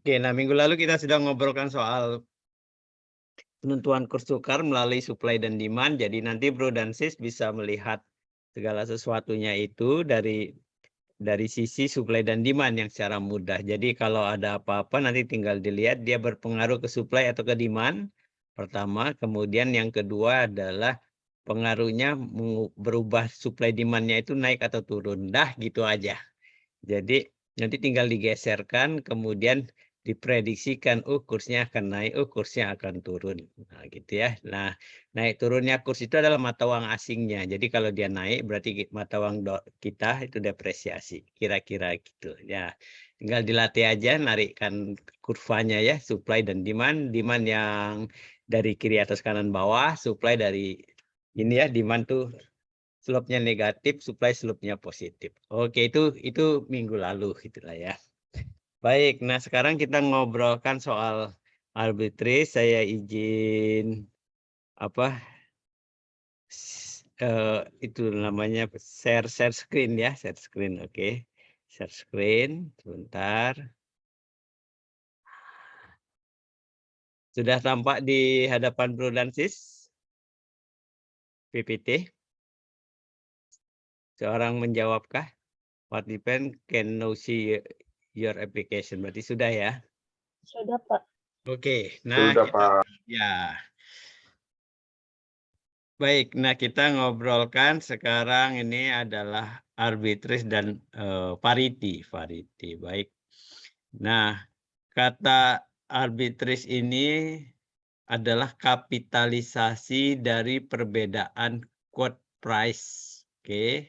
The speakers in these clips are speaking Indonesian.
Oke, nah minggu lalu kita sudah ngobrolkan soal penentuan kurs tukar melalui supply dan demand. Jadi nanti Bro dan Sis bisa melihat segala sesuatunya itu dari sisi supply dan demand yang secara mudah. Jadi kalau ada apa-apa nanti tinggal dilihat dia berpengaruh ke supply atau ke demand. Pertama, kemudian yang kedua adalah pengaruhnya berubah supply demand-nya itu naik atau turun. Dah gitu aja. Jadi nanti tinggal digeserkan kemudian diprediksikan, oh kursnya akan naik, oh kursnya akan turun. Nah, gitu ya. Nah, naik turunnya kurs itu adalah mata uang asingnya. Jadi kalau dia naik berarti mata uang kita itu depresiasi. Kira-kira gitu. Ya, tinggal dilatih aja narikkan kurvanya ya, supply dan demand. Demand yang dari kiri atas kanan bawah, supply dari ini ya, demand tuh slope-nya negatif, supply slope-nya positif. Oke, itu minggu lalu gitulah ya. Baik, nah sekarang kita ngobrolkan soal arbitrage. Saya izin apa itu namanya share screen ya, share screen. Oke. Share screen sebentar. Sudah tampak di hadapan Bro dan Sis PPT. Seorang menjawabkah? Participant can now see your application. Berarti sudah ya. Sudah, Pak. Oke, nah Sudah, kita Pak. ya. Baik, nah kita ngobrolkan sekarang ini adalah arbitrage dan parity. Baik. Nah, kata arbitrage ini adalah kapitalisasi dari perbedaan quote price. Oke.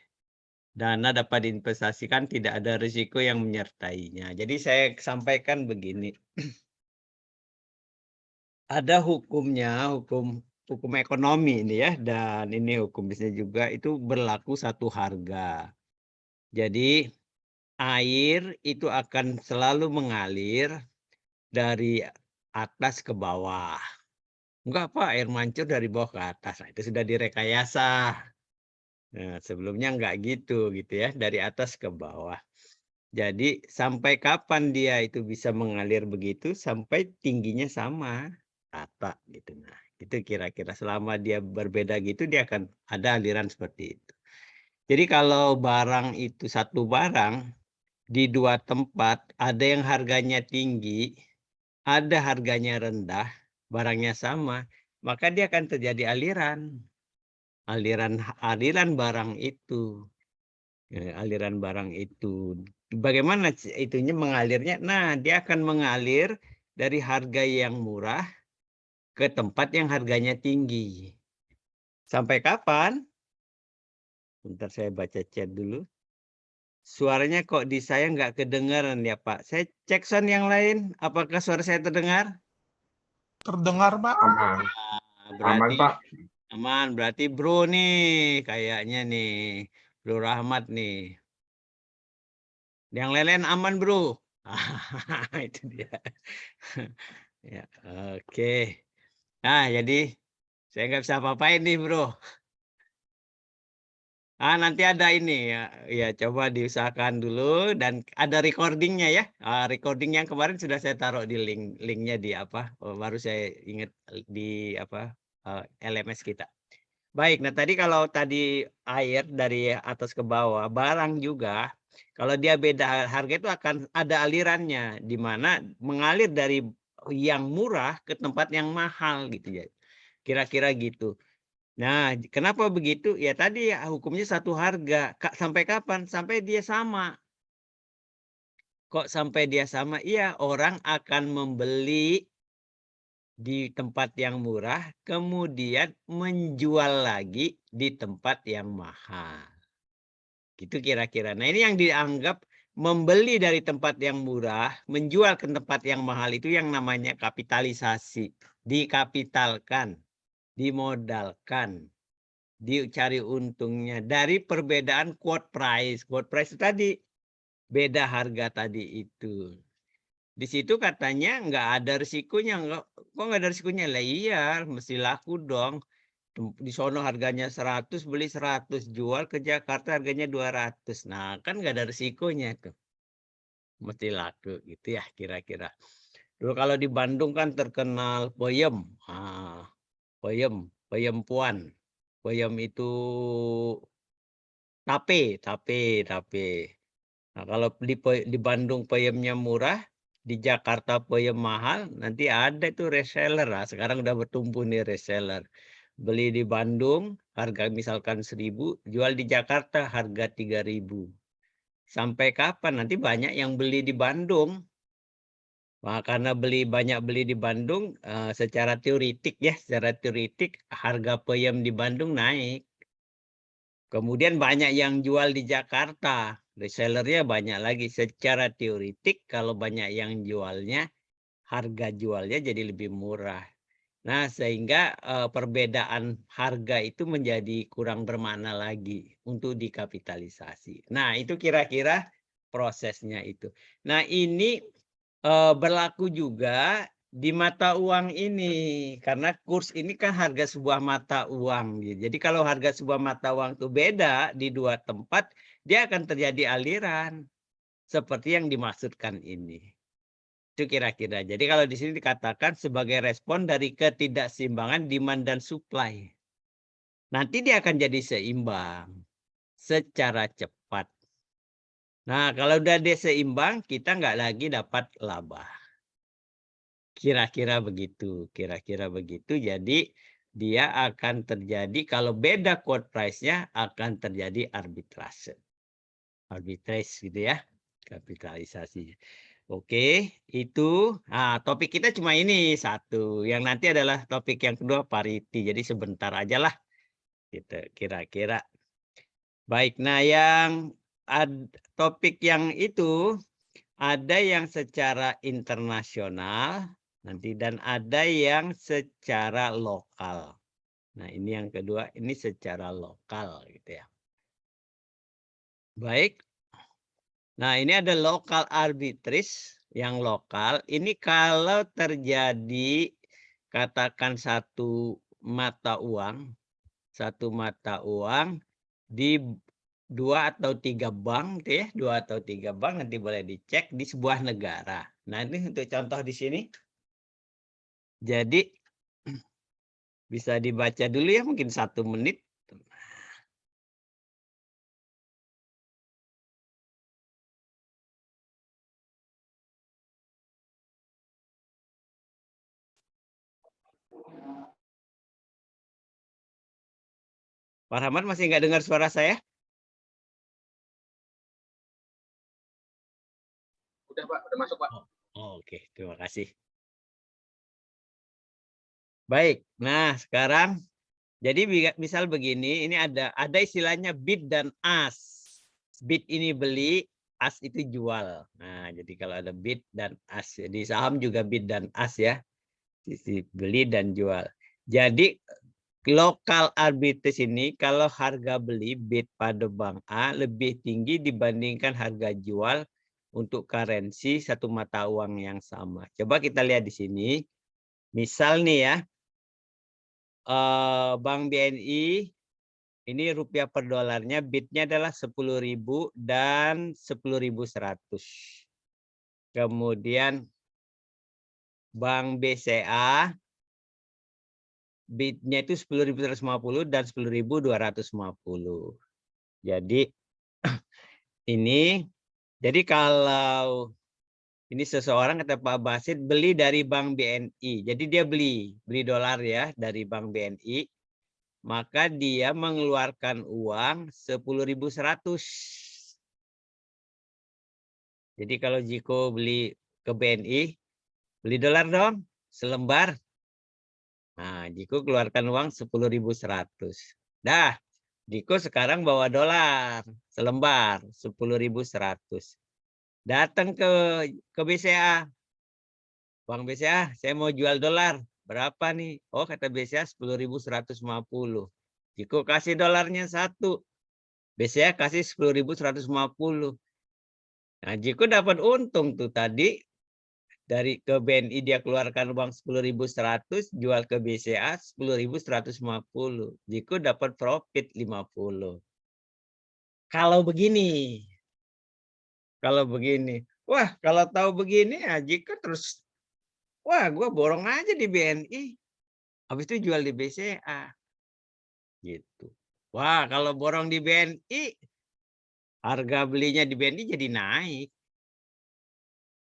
Dana dapat diinvestasikan, tidak ada risiko yang menyertainya. Jadi saya sampaikan begini. Ada hukumnya, hukum ekonomi ini ya, dan ini hukum bisnis juga, itu berlaku satu harga. Jadi air itu akan selalu mengalir dari atas ke bawah. Enggak Pak, air mancur dari bawah ke atas. Nah, itu sudah direkayasa. Nah, sebelumnya enggak gitu ya, dari atas ke bawah. Jadi sampai kapan dia itu bisa mengalir begitu? Sampai tingginya sama, rata gitu. Nah, itu kira-kira selama dia berbeda gitu dia akan ada aliran seperti itu. Jadi kalau barang itu satu barang di dua tempat ada yang harganya tinggi, ada harganya rendah, barangnya sama, maka dia akan terjadi aliran. Aliran barang itu. Aliran barang itu. Bagaimana itunya mengalirnya? Nah, dia akan mengalir dari harga yang murah ke tempat yang harganya tinggi. Sampai kapan? Bentar saya baca chat dulu. Suaranya kok di saya nggak kedengaran ya Pak. Saya cek sound yang lain. Apakah suara saya terdengar? Terdengar, Pak. Aman. Nah, Aman, berarti Pak. aman. Berarti Bro nih kayaknya nih. Bro Rahmat nih. Yang lain-lain aman Bro. Itu dia. Ya, oke. Nah, jadi saya nggak bisa apa-apain nih, Bro. Nanti ada ini ya. Ya, coba diusahakan dulu dan ada recordingnya ya. Recording yang kemarin sudah saya taruh di linknya di apa? Baru saya ingat di apa? LMS kita. Baik, nah tadi kalau tadi air dari atas ke bawah, barang juga kalau dia beda harga itu akan ada alirannya di mana mengalir dari yang murah ke tempat yang mahal gitu ya. Kira-kira gitu. Nah, kenapa begitu? Ya tadi hukumnya satu harga. Sampai kapan? Sampai dia sama. Kok sampai dia sama? Iya, orang akan membeli di tempat yang murah, kemudian menjual lagi di tempat yang mahal. Gitu kira-kira. Nah, ini yang dianggap membeli dari tempat yang murah, menjual ke tempat yang mahal itu yang namanya kapitalisasi. Dikapitalkan, dimodalkan, dicari untungnya dari perbedaan quote price. Quote price itu tadi, beda harga tadi itu. Di situ katanya nggak ada risikonya, kok nggak ada risikonya? Lah iya, mesti laku dong. Di sono harganya 100, beli 100, jual ke Jakarta harganya 200. Nah, kan nggak ada risikonya tuh. Mesti laku gitu ya kira-kira. Dulu kalau di Bandung kan terkenal peyem. Peyem puan. Peyem itu tape. Nah, kalau di Bandung peyemnya murah, di Jakarta peyem mahal, nanti ada itu reseller. Nah, sekarang udah bertumbuh nih reseller. Beli di Bandung harga misalkan 1.000, jual di Jakarta harga 3.000. Sampai kapan? Nanti banyak yang beli di Bandung. Nah, karena banyak beli di Bandung, secara teoritik harga peyem di Bandung naik. Kemudian banyak yang jual di Jakarta, resellernya banyak lagi. Secara teoritik kalau banyak yang jualnya, harga jualnya jadi lebih murah. Nah, sehingga perbedaan harga itu menjadi kurang bermakna lagi untuk dikapitalisasi. Nah, itu kira-kira prosesnya itu. Nah, ini berlaku juga di mata uang ini, karena kurs ini kan harga sebuah mata uang. Jadi kalau harga sebuah mata uang itu beda di dua tempat, dia akan terjadi aliran seperti yang dimaksudkan ini. Itu kira-kira. Jadi kalau di sini dikatakan sebagai respon dari ketidakseimbangan demand dan supply. Nanti dia akan jadi seimbang secara cepat. Nah, kalau udah dia seimbang, kita nggak lagi dapat laba. Kira-kira begitu. Jadi dia akan terjadi kalau beda quote price-nya akan terjadi arbitrase. Arbitrage gitu ya, kapitalisasi. Oke, itu topik kita cuma ini satu. Yang nanti adalah topik yang kedua parity. Jadi sebentar aja lah gitu kira-kira. Baik, nah topik yang itu ada yang secara internasional nanti dan ada yang secara lokal. Nah, ini yang kedua, ini secara lokal gitu ya. Baik. Nah, ini ada local arbitrage yang lokal. Ini kalau terjadi katakan satu mata uang di 2 atau 3 bank gitu ya, 2 atau 3 bank nanti boleh dicek di sebuah negara. Nah, ini untuk contoh di sini. Jadi bisa dibaca dulu ya mungkin 1 menit. Pak Rahmat masih nggak dengar suara saya? Udah Pak, udah masuk Pak. Oke, terima kasih. Baik, nah sekarang jadi misal begini, ini ada istilahnya bid dan ask. Bid ini beli, ask itu jual. Nah, jadi kalau ada bid dan ask, di saham juga bid dan ask ya, sisi beli dan jual. Jadi lokal arbitrage ini kalau harga beli bid pada bank A lebih tinggi dibandingkan harga jual untuk currency satu mata uang yang sama. Coba kita lihat di sini. Misal nih ya, Bank BNI ini rupiah per dolarnya bidnya adalah 10.000 dan 10.100. Kemudian Bank BCA bidnya itu 10.150 dan 10.250. Jadi ini kalau ini seseorang kata Pak Basit beli dari Bank BNI. Jadi dia beli dolar ya dari Bank BNI. Maka dia mengeluarkan uang 10.100. Jadi kalau Jiko beli ke BNI, beli dolar dong, selembar. Nah, Jiko keluarkan uang 10.100. Dah, Jiko sekarang bawa dolar selembar 10.100. Datang ke BCA. Bang BCA, saya mau jual dolar. Berapa nih? Oh, kata BCA 10.150. Jiko kasih dolarnya 1. BCA kasih 10.150. Nah, Jiko dapat untung tuh tadi dari ke BNI dia keluarkan uang 10.100, jual ke BCA 10.150. Jiko dapat profit 50. Kalau begini, wah kalau tahu begini ya Jiko terus Wah, gue borong aja di BNI, habis itu jual di BCA, gitu. Wah, kalau borong di BNI, harga belinya di BNI jadi naik.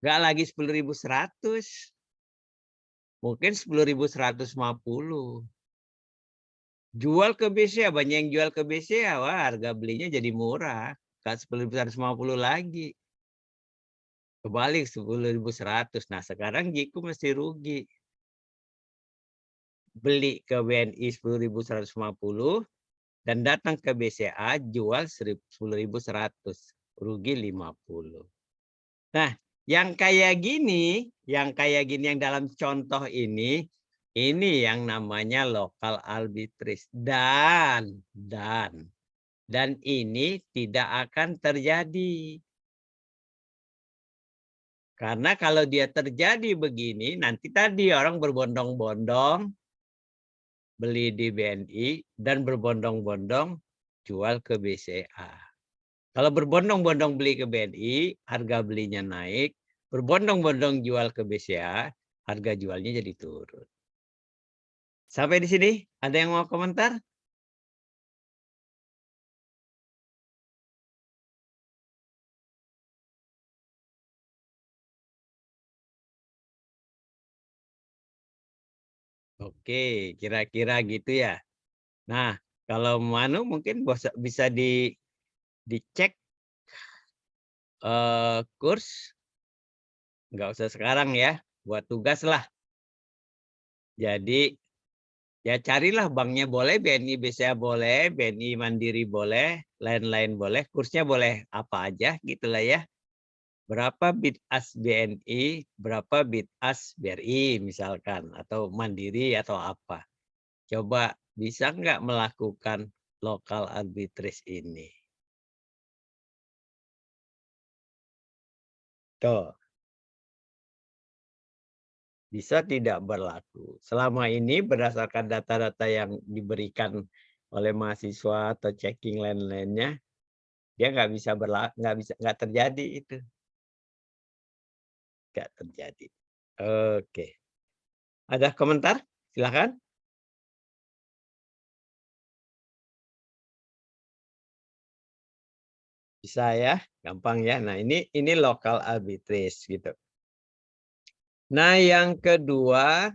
Nggak lagi 10.100, mungkin 10.150. Jual ke BCA, banyak yang jual ke BCA, wah harga belinya jadi murah, nggak 10.150 lagi. Kebalik 10.100. Nah, sekarang Jiku mesti rugi. Beli ke BNI 10.150 dan datang ke BCA jual 10.100, rugi 50. Nah, yang kayak gini yang dalam contoh ini yang namanya local arbitrage dan ini tidak akan terjadi. Karena kalau dia terjadi begini, nanti tadi orang berbondong-bondong beli di BNI dan berbondong-bondong jual ke BCA. Kalau berbondong-bondong beli ke BNI, harga belinya naik. Berbondong-bondong jual ke BCA, harga jualnya jadi turun. Sampai di sini, ada yang mau komentar? Oke, kira-kira gitu ya. Nah, kalau Manu mungkin bisa dicek kurs, nggak usah sekarang ya, buat tugas lah. Jadi ya carilah banknya boleh, BNI BCA boleh, BNI Mandiri boleh, lain-lain boleh, kursnya boleh apa aja gitulah ya. Berapa bid as BNI, berapa bid as BRI misalkan, atau Mandiri atau apa. Coba bisa nggak melakukan local arbitrage ini? Tuh, bisa tidak berlaku. Selama ini berdasarkan data-data yang diberikan oleh mahasiswa atau checking lain-lainnya, dia nggak terjadi itu, nggak terjadi. Oke, ada komentar? Silakan. Bisa ya, gampang ya. Nah ini local arbitrage gitu. Nah yang kedua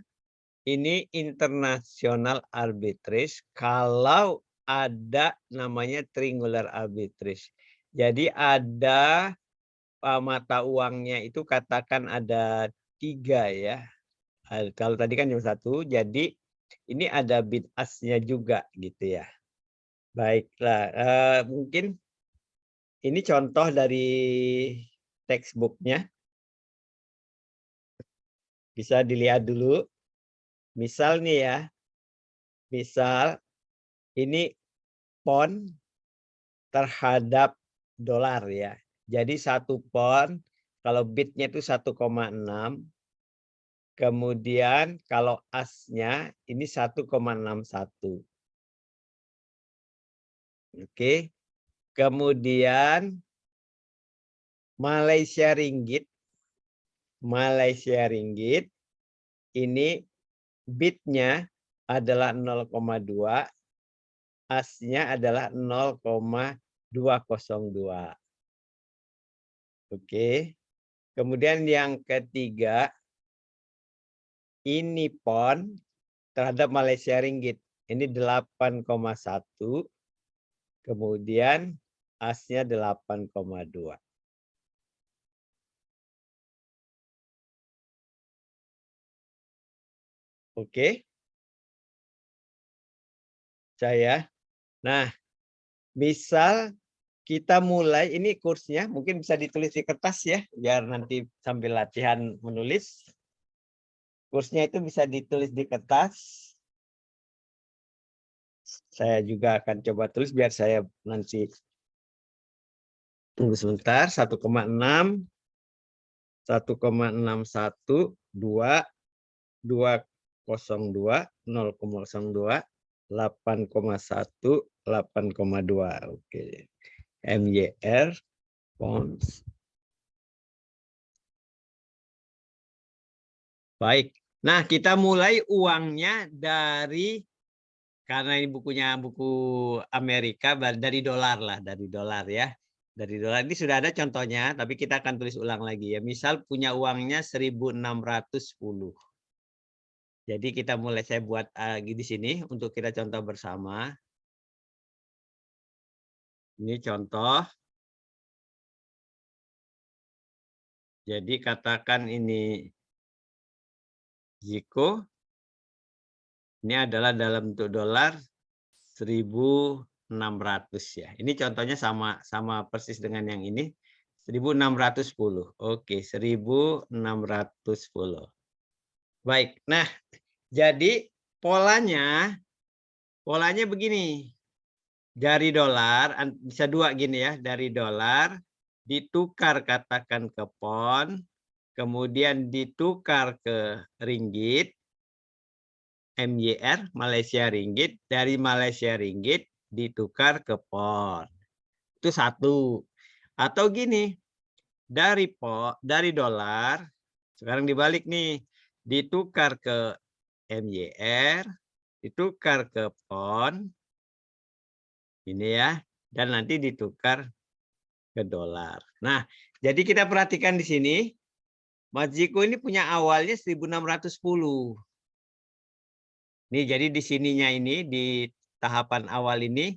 ini international arbitrage kalau ada namanya triangular arbitrage. Jadi ada mata uangnya itu katakan ada 3 ya. Kalau tadi kan cuma 1, jadi ini ada bid ask-nya juga gitu ya. Baiklah, mungkin ini contoh dari textbook-nya. Bisa dilihat dulu. Misal nih ya, misal ini pon terhadap dolar ya. Jadi 1 pon kalau bidnya itu 1,6, kemudian kalau asnya ini 1,61. Oke. Kemudian Malaysia ringgit ini bidnya adalah 0,2, asnya adalah 0,202. Oke. Kemudian yang ketiga, ini pon terhadap Malaysia ringgit. Ini 8,1. Kemudian asnya 8,2. Oke. Saya. Nah, misal kita mulai, ini kursnya mungkin bisa ditulis di kertas ya, biar nanti sambil latihan menulis. Kursnya itu bisa ditulis di kertas. Saya juga akan coba tulis biar saya nanti tunggu sebentar. 1,6, 1,61, 2, 202, 0,02, 8,1, 8,2. Oke. MYR bonds Baik. Nah, kita mulai uangnya dari, karena ini bukunya buku Amerika, dari dolar lah, dari dolar ya. Dari dolar ini sudah ada contohnya, tapi kita akan tulis ulang lagi ya. Misal punya uangnya 1.610. Jadi kita mulai, saya buat di sini untuk kita contoh bersama. Ini contoh. Jadi katakan ini Ziko. Ini adalah dalam bentuk dolar 1.600 ya. Ini contohnya sama persis dengan yang ini. 1.610. Oke, 1.610. Baik. Nah, jadi polanya begini. Dari dolar bisa dua gini ya, dari dolar ditukar katakan ke pon, kemudian ditukar ke ringgit, MYR, Malaysia Ringgit, dari Malaysia Ringgit ditukar ke pon. Itu satu. Atau gini, dari dolar, sekarang dibalik nih, ditukar ke MYR, ditukar ke pon, ini ya, dan nanti ditukar ke dolar. Nah, jadi kita perhatikan di sini, Mas Ziko ini punya awalnya 1.610. Nih, jadi di sininya ini, di tahapan awal ini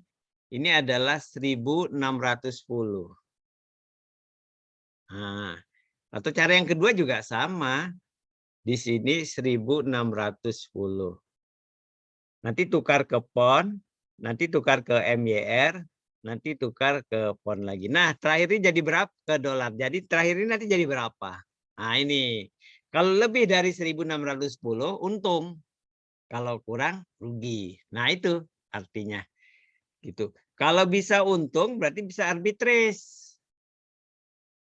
adalah 1.610. Nah, atau cara yang kedua juga sama. Di sini 1.610. Nanti tukar ke pon, nanti tukar ke MYR, nanti tukar ke pon lagi. Nah, terakhir ini jadi berapa? Ke dolar. Jadi terakhir ini nanti jadi berapa? Nah, ini. Kalau lebih dari 1.610, untung. Kalau kurang, rugi. Nah, itu artinya. Gitu. Kalau bisa untung, berarti bisa arbitrage.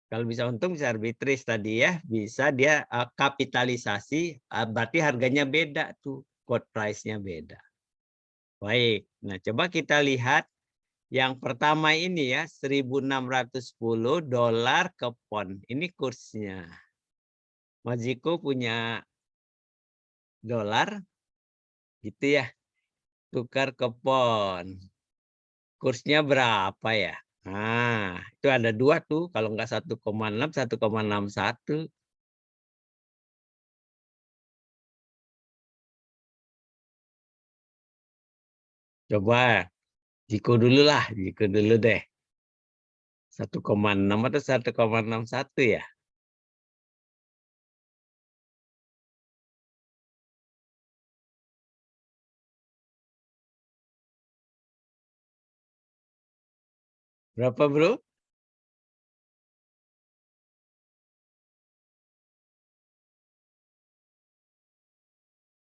Kalau bisa untung, bisa arbitrage tadi ya. Bisa dia kapitalisasi, berarti harganya beda tuh. Quote price-nya beda. Baik, nah coba kita lihat yang pertama ini ya, 1.610 dolar ke pon. Ini kursnya. Mas Ziko punya dolar, gitu ya. Tukar ke pon. Kursnya berapa ya? Nah, itu ada dua tuh. Kalau nggak 1,6, 1,61. Coba Ziko dulu lah, Ziko dulu deh. 1,6 atau 1,61 ya? Berapa bro?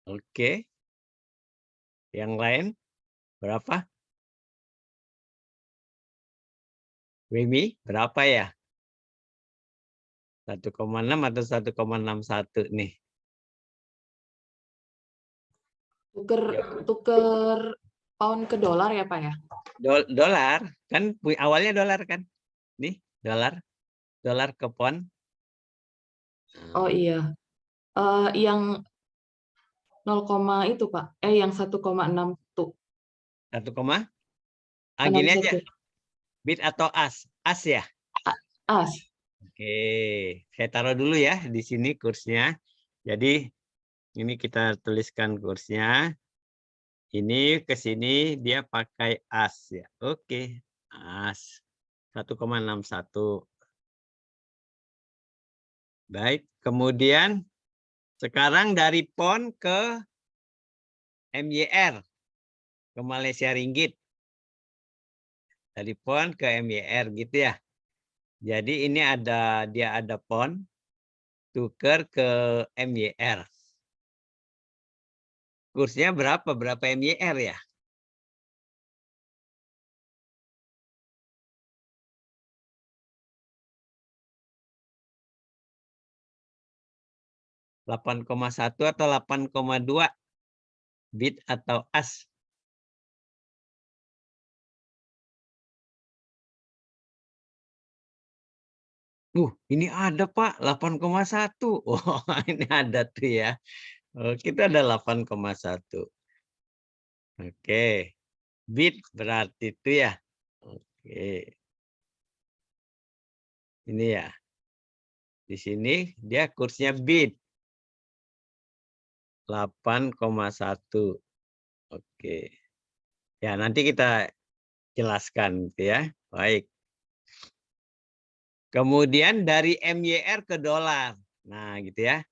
Oke. Yang lain berapa? Wimi, berapa ya? 1,6 atau 1,61 nih? Tuker pound ke dolar ya Pak ya? Dolar, kan awalnya dolar kan? Nih, dolar ke pon. Oh iya. Yang 0, itu Pak. Yang 1,6 tuh. 1, gini aja. 61. Bid atau as? As ya? As. Oke, saya taruh dulu ya di sini kursnya. Jadi ini kita tuliskan kursnya. Ini ke sini dia pakai as ya. Oke, as 1,61. Baik, kemudian sekarang dari pon ke MYR, ke Malaysia Ringgit. Dari pon ke MYR gitu ya. Jadi ini dia ada pon, tuker ke MYR. Kursnya berapa? Berapa MYR ya? ,1 atau 8,2 bid atau as? Ini ada Pak, 8,1. Oh, ini ada tuh ya. Oh, kita ada 8,1. Oke. Bit berarti itu ya. Oke. Ini ya. Di sini dia kursnya bit. 8,1. Oke. Ya, nanti kita jelaskan gitu ya. Baik. Kemudian dari MYR ke dolar. Nah, gitu ya.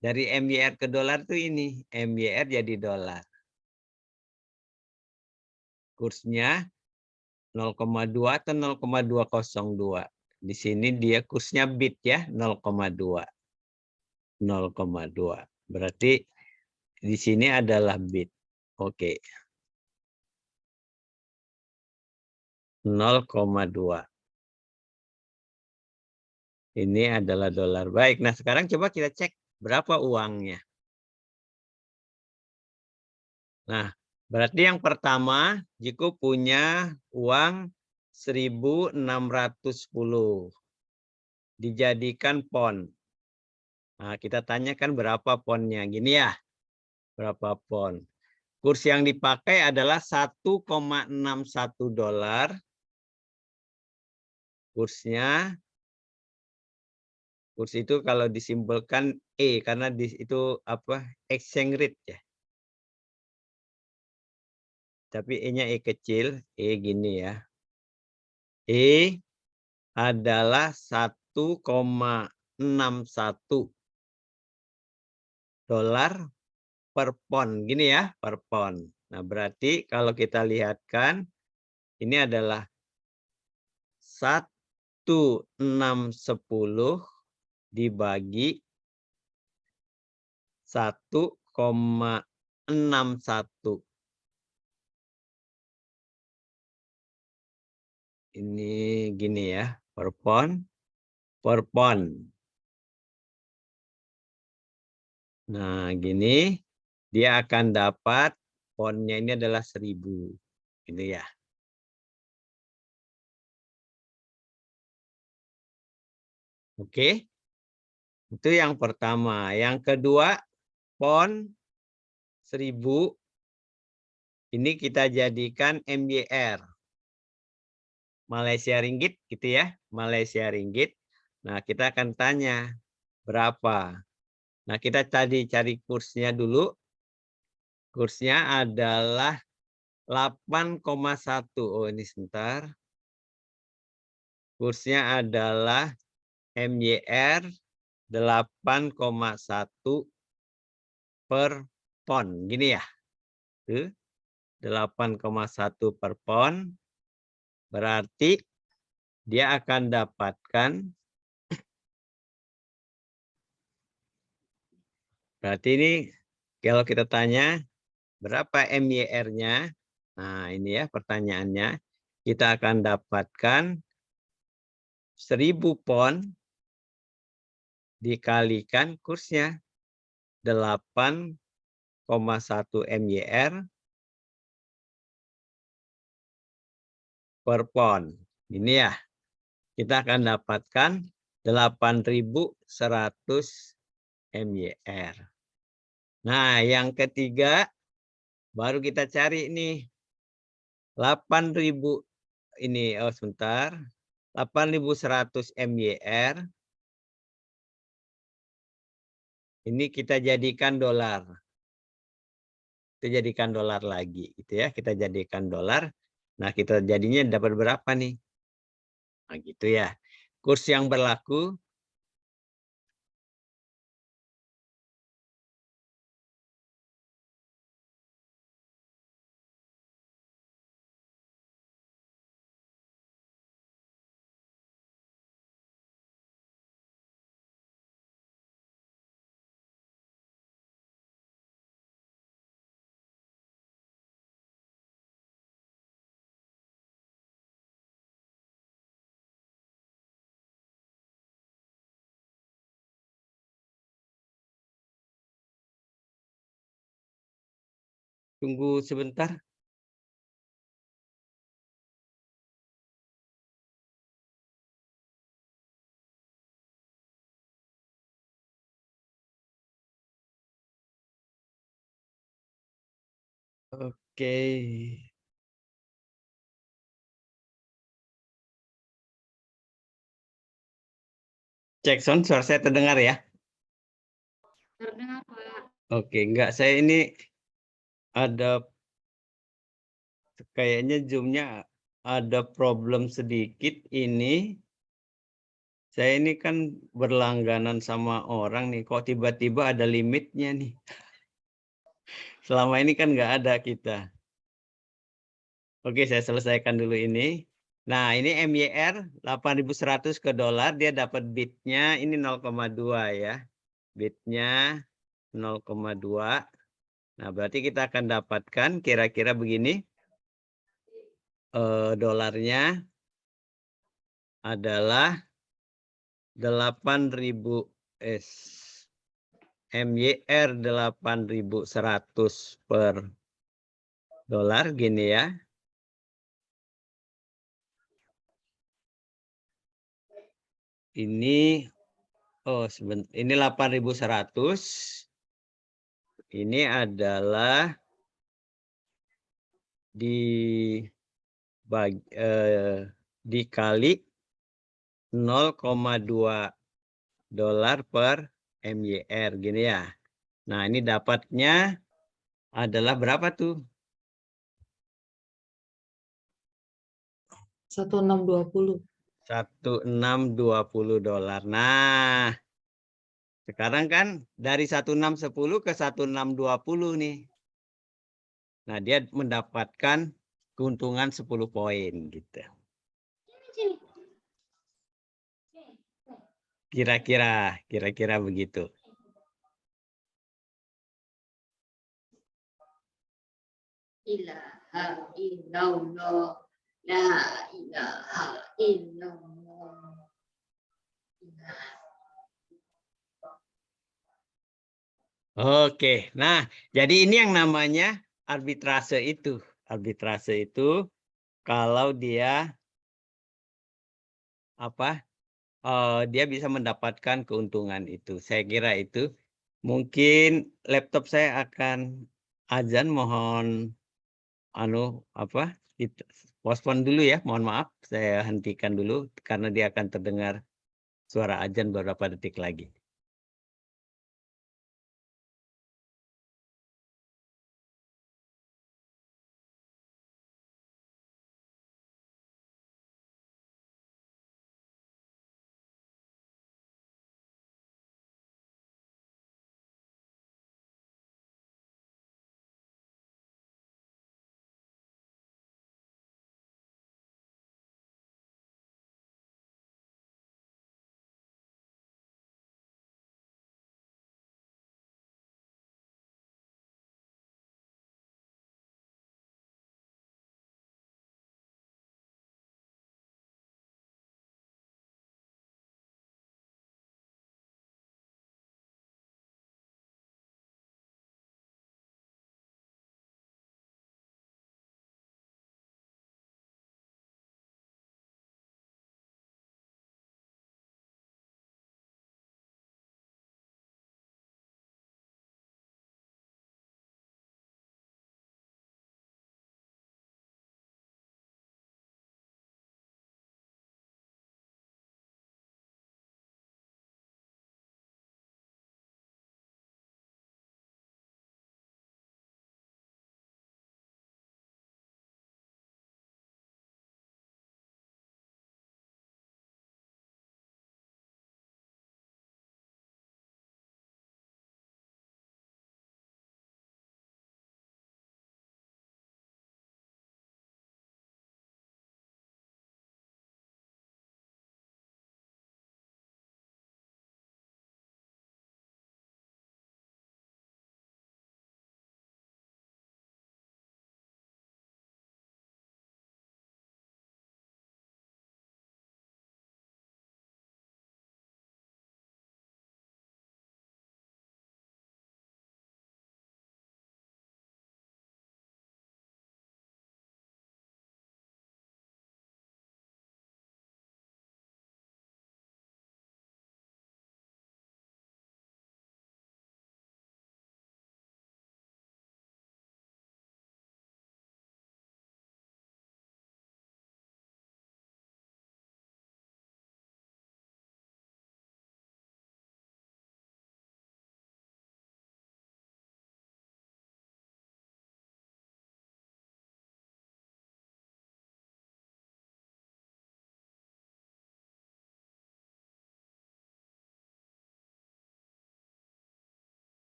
Dari MYR ke dolar tuh ini. MYR jadi dolar. Kursnya 0,2 atau 0,202. Di sini dia kursnya bit ya, 0,2. 0,2. Berarti di sini adalah bit. Oke. 0,2. Ini adalah dolar. Baik, nah sekarang coba kita cek berapa uangnya. Nah, berarti yang pertama, Jiko punya uang 1.610. Dijadikan pon. Nah, kita tanyakan berapa ponnya. Gini ya, berapa pon. Kurs yang dipakai adalah 1,61 dolar. Kursnya, kurs itu kalau disimbolkan E, karena itu apa, exchange rate ya. Tapi E-nya E kecil, E gini ya. E adalah 1,61 dolar per pon. Gini ya, per pon. Nah, berarti kalau kita lihatkan, ini adalah 1,610 dibagi 1,61. Ini gini ya, per pon, per pon. Nah, gini dia akan dapat ponnya ini adalah 1.000. Gitu ya. Oke. Itu yang pertama. Yang kedua, pon 1.000 ini kita jadikan MYR. Malaysia Ringgit gitu ya. Malaysia Ringgit. Nah, kita akan tanya berapa. Nah, kita tadi cari kursnya dulu. Kursnya adalah 8,1. Oh, ini sebentar. Kursnya adalah MYR 8,1 per pon. Gini ya. Tuh, 8,1 per pon. Berarti dia akan dapatkan, berarti ini kalau kita tanya berapa MYR-nya, nah ini ya pertanyaannya, kita akan dapatkan 1.000 pon dikalikan kursnya 8,1 MYR per pon. Ini ya, kita akan dapatkan 8.100 MYR. Nah, yang ketiga baru kita cari nih 8.000 ini, oh sebentar, 8.100 MYR. Ini kita jadikan dolar. Kita jadikan dolar lagi gitu ya, kita jadikan dolar. Nah, kita jadinya dapat berapa nih? Nah, gitu ya. Kurs yang berlaku tunggu sebentar. Oke. Cek sound, suara saya terdengar ya? Terdengar, Pak. Oke, enggak, saya ini ada kayaknya Zoom-nya ada problem sedikit ini. Saya ini kan berlangganan sama orang nih, kok tiba-tiba ada limitnya nih. Selama ini kan nggak ada kita. Oke, saya selesaikan dulu ini. Nah, ini MYR 8.100 ke dolar, dia dapat bidnya ini 0,2 ya. Bidnya 0,2. Nah, berarti kita akan dapatkan kira-kira begini. Dolarnya adalah 8.000 MYR 8.100 per dolar gini ya. Ini ini 8.100. Ini adalah dikali 0,2 dolar per MYR gini ya. Nah, ini dapatnya adalah berapa tuh? 1620. 1620 dolar. Nah, sekarang kan dari 1610 ke 1620 nih. Nah, dia mendapatkan keuntungan 10 poin gitu. Kira-kira begitu. Ilaha illallah, la ilaha illallah. Oke, nah jadi ini yang namanya arbitrase itu. Arbitrase itu kalau dia dia bisa mendapatkan keuntungan itu. Saya kira itu. Mungkin laptop saya akan azan, mohon postpone dulu ya. Mohon maaf, saya hentikan dulu karena dia akan terdengar suara azan beberapa detik lagi.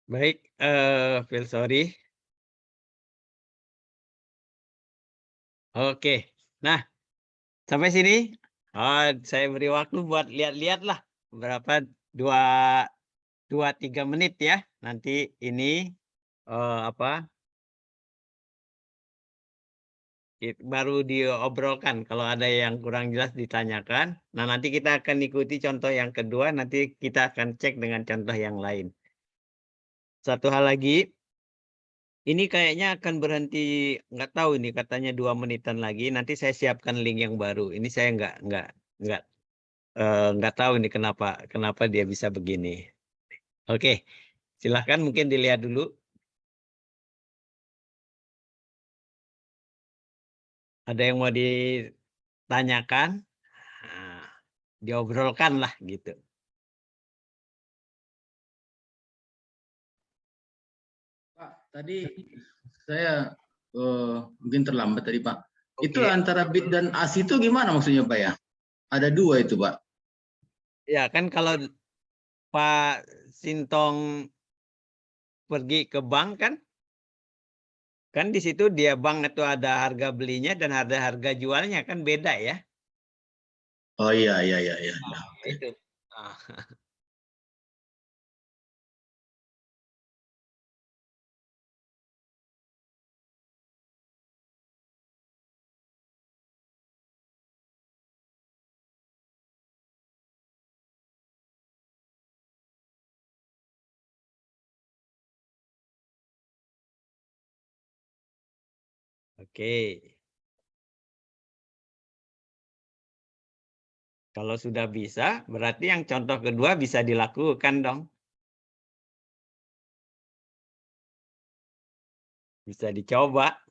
Baik, feel sorry. Oke. Nah, sampai sini, saya beri waktu buat lihat-lihat lah berapa 2-3 menit ya. Nanti ini apa baru diobrolkan. Kalau ada yang kurang jelas ditanyakan. Nah, nanti kita akan ikuti contoh yang kedua. Nanti kita akan cek dengan contoh yang lain. Satu hal lagi, ini kayaknya akan berhenti, nggak tahu ini katanya 2 menitan lagi. Nanti saya siapkan link yang baru. Ini saya nggak tahu ini kenapa dia bisa begini. Oke, silahkan mungkin dilihat dulu. Ada yang mau ditanyakan, nah, diobrolkan lah gitu. Pak, tadi saya mungkin terlambat tadi Pak. Itu Oke. antara bit dan as itu gimana maksudnya Pak ya? Ada 2 itu Pak. Ya kan kalau Pak Sintong pergi ke bank kan di situ dia bank itu ada harga belinya dan ada harga jualnya kan beda ya. Oh iya iya iya iya. Nah, Oke. itu. Ah. Oke. Kalau sudah bisa, berarti yang contoh kedua bisa dilakukan dong. Bisa dicoba.